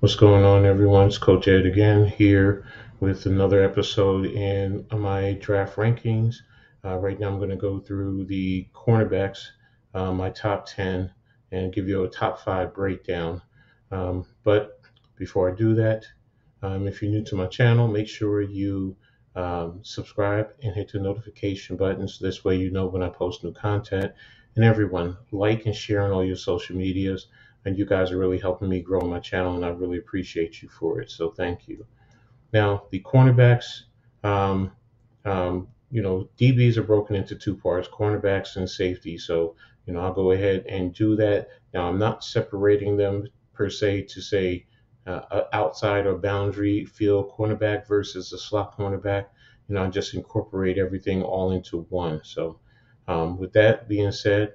What's going on, everyone? It's Coach Ed again here with another episode in my draft rankings. Right now, I'm going to go through the cornerbacks, my top 10, and give you a top five breakdown. But before I do that, if you're new to my channel, make sure you subscribe and hit the notification button so this way you know when I post new content. And everyone, like and share on all your social medias, and you guys are really helping me grow my channel, and I really appreciate you for it. So thank you. Now, the cornerbacks, DBs are broken into two parts: cornerbacks and safety. So I'll go ahead and do that. Now, I'm not separating them per se to say outside or boundary field cornerback versus a slot cornerback. I just incorporate everything all into one. So, with that being said,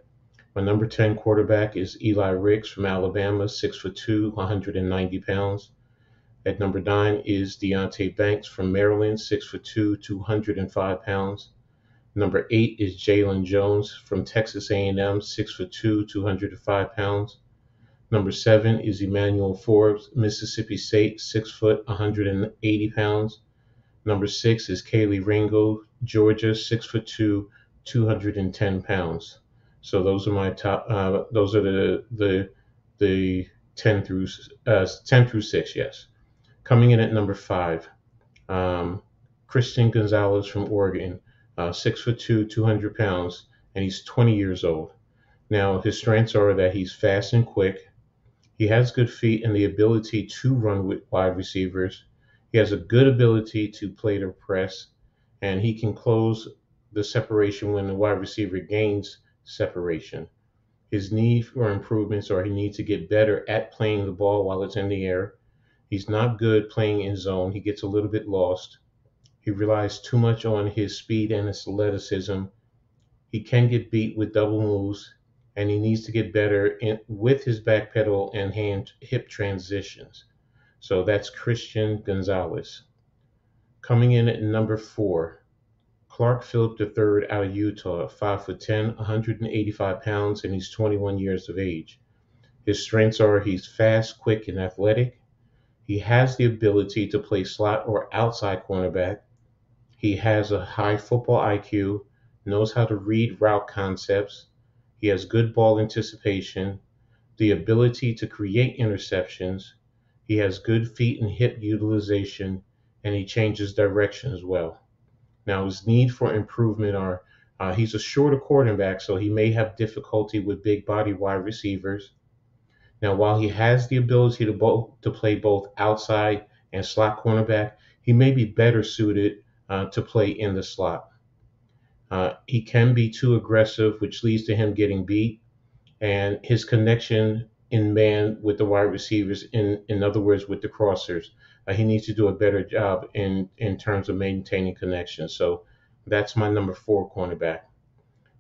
my number 10 quarterback is Eli Ricks from Alabama, 6'2", 190 pounds. At number 9 is Deontay Banks from Maryland, 6'2", 205 pounds. Number 8 is Jalen Jones from Texas A&M, 6'2", 205 pounds. Number 7 is Emmanuel Forbes, Mississippi State, 6', 180 pounds. Number 6 is Kaylee Ringo, Georgia, 6'2", 210 pounds. So those are my top. Those are the 10 through 6. Yes. Coming in at number 5, Christian Gonzalez from Oregon, 6'2", 200 pounds, and he's 20 years old. Now his strengths are that he's fast and quick. He has good feet and the ability to run with wide receivers. He has a good ability to play the press, and he can close the separation when the wide receiver gains separation. His need for improvements are he needs to get better at playing the ball while it's in the air. He's not good playing in zone. He gets a little bit lost. He relies too much on his speed and his athleticism. He can get beat with double moves, and he needs to get better with his back pedal and hand hip transitions. So that's Christian Gonzalez. Coming in at number 4, Clark Phillip III out of Utah, 5'10", 185 pounds, and he's 21 years of age. His strengths are he's fast, quick, and athletic. He has the ability to play slot or outside cornerback. He has a high football IQ, knows how to read route concepts. He has good ball anticipation, the ability to create interceptions. He has good feet and hip utilization, and he changes direction as well. Now, his need for improvement are he's a shorter quarterback, so he may have difficulty with big body wide receivers. Now, while he has the ability to play both outside and slot cornerback, he may be better suited to play in the slot. He can be too aggressive, which leads to him getting beat, and his connection in man with the wide receivers, in other words, with the crossers, he needs to do a better job in terms of maintaining connection. So that's my number 4 cornerback.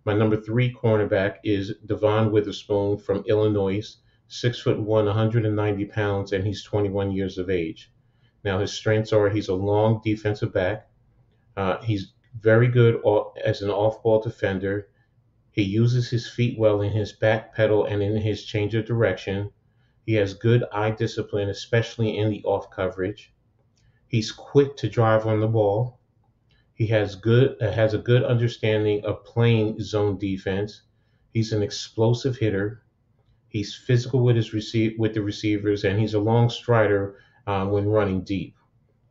My number 3 cornerback is Devon Witherspoon from Illinois, 6'1", 190 pounds, and he's 21 years of age. Now his strengths are he's a long defensive back. He's very good as an off-ball defender. He uses his feet well in his back pedal and in his change of direction. He has good eye discipline, especially in the off coverage. He's quick to drive on the ball. He has a good understanding of playing zone defense. He's an explosive hitter. He's physical with with the receivers, and he's a long strider when running deep.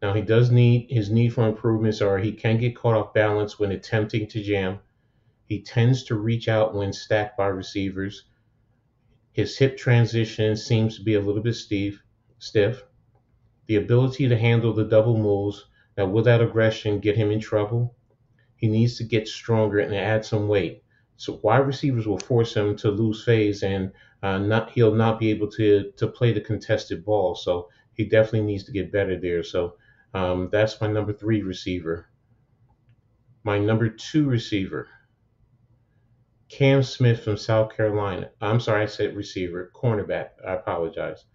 Now he does need his need for improvements are he can get caught off balance when attempting to jam. He tends to reach out when stacked by receivers. His hip transition seems to be a little bit stiff. The ability to handle the double moves, now without aggression, get him in trouble. He needs to get stronger and add some weight. So wide receivers will force him to lose phase, and he'll not be able to play the contested ball. So he definitely needs to get better there. So that's my number 3 receiver. My number 2 receiver, Cam Smith from South Carolina. I'm sorry, I said receiver, cornerback. I apologize.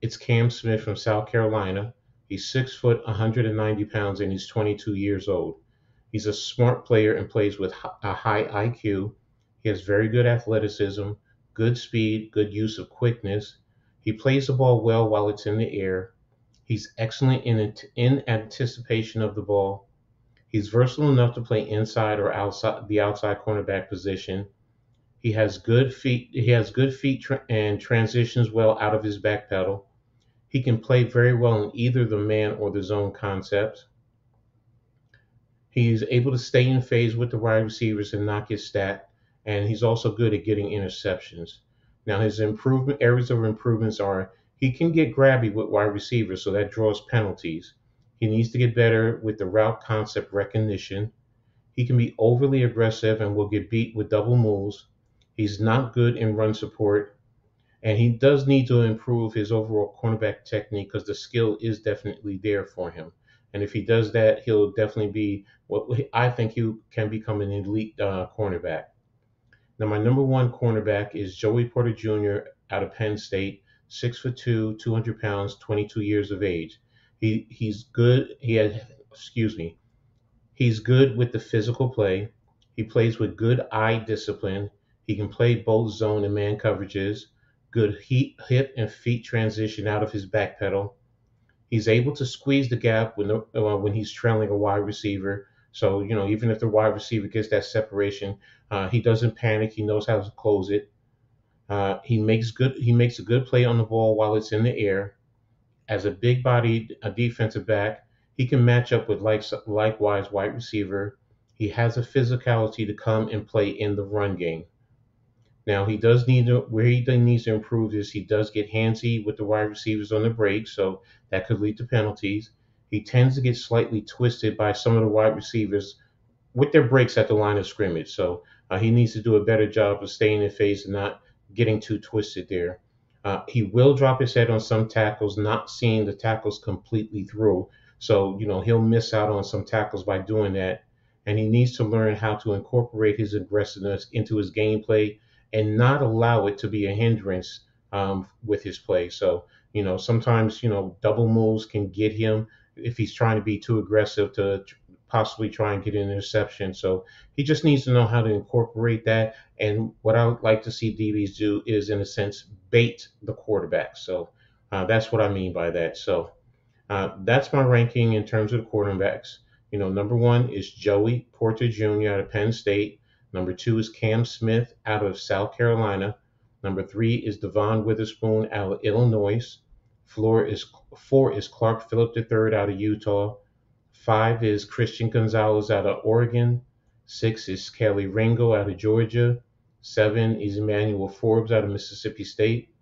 It's Cam Smith from South Carolina. He's 6', 190 pounds, and he's 22 years old. He's a smart player and plays with a high IQ. He has very good athleticism, good speed, good use of quickness. He plays the ball well while it's in the air. He's excellent in anticipation of the ball. He's versatile enough to play inside or outside the outside cornerback position. He has good feet. He has good feet and transitions well out of his back pedal. He can play very well in either the man or the zone concepts. He's able to stay in phase with the wide receivers and not get stacked, and he's also good at getting interceptions. Now, his improvement areas of improvements are he can get grabby with wide receivers, so that draws penalties. He needs to get better with the route concept recognition. He can be overly aggressive and will get beat with double moves. He's not good in run support, and he does need to improve his overall cornerback technique because the skill is definitely there for him. And if he does that, he'll definitely be what I think he can become an elite cornerback. Now, my number one cornerback is Joey Porter Jr. out of Penn State, 6'2", 200 pounds, 22 years of age. He's good. Excuse me. He's good with the physical play. He plays with good eye discipline. He can play both zone and man coverages. Good hip and feet transition out of his back pedal. He's able to squeeze the gap when he's trailing a wide receiver. So even if the wide receiver gets that separation, he doesn't panic. He knows how to close it. He makes a good play on the ball while it's in the air. As a big-bodied defensive back, he can match up with likewise wide receiver. He has a physicality to come and play in the run game. Now where he needs to improve is he does get handsy with the wide receivers on the break, so that could lead to penalties. He tends to get slightly twisted by some of the wide receivers with their breaks at the line of scrimmage. So he needs to do a better job of staying in phase and not getting too twisted there. He will drop his head on some tackles, not seeing the tackles completely through. So, he'll miss out on some tackles by doing that. And he needs to learn how to incorporate his aggressiveness into his gameplay and not allow it to be a hindrance with his play. So, sometimes, double moves can get him if he's trying to be too aggressive to possibly try and get an interception. So he just needs to know how to incorporate that. And what I would like to see DBs do is, in a sense, bait the quarterback. So that's what I mean by that. So that's my ranking in terms of the quarterbacks. Number one is Joey Porter Jr. out of Penn State. Number two is Cam Smith out of South Carolina. Number three is Devon Witherspoon out of Illinois. Four is Clark Phillip III out of Utah. Five is Christian Gonzalez out of Oregon. Six is Kelly Ringo out of Georgia. Seven is Emmanuel Forbes out of Mississippi State.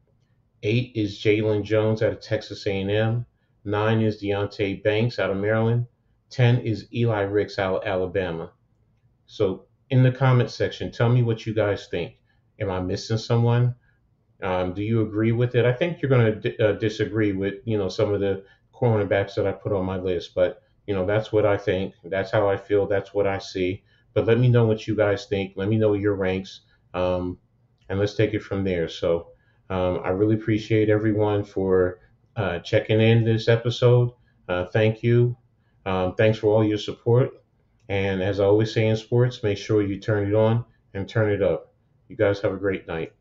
Eight is Jalen Jones out of Texas A&M. Nine is Deontay Banks out of Maryland. 10 is Eli Ricks out of Alabama. So in the comment section, tell me what you guys think. Am I missing someone? Do you agree with it? I think you're going to disagree with some of the cornerbacks that I put on my list, but that's what I think. That's how I feel. That's what I see. But let me know what you guys think. Let me know your ranks, and let's take it from there. So I really appreciate everyone for checking in this episode. Thank you. Thanks for all your support. And as I always say in sports, make sure you turn it on and turn it up. You guys have a great night.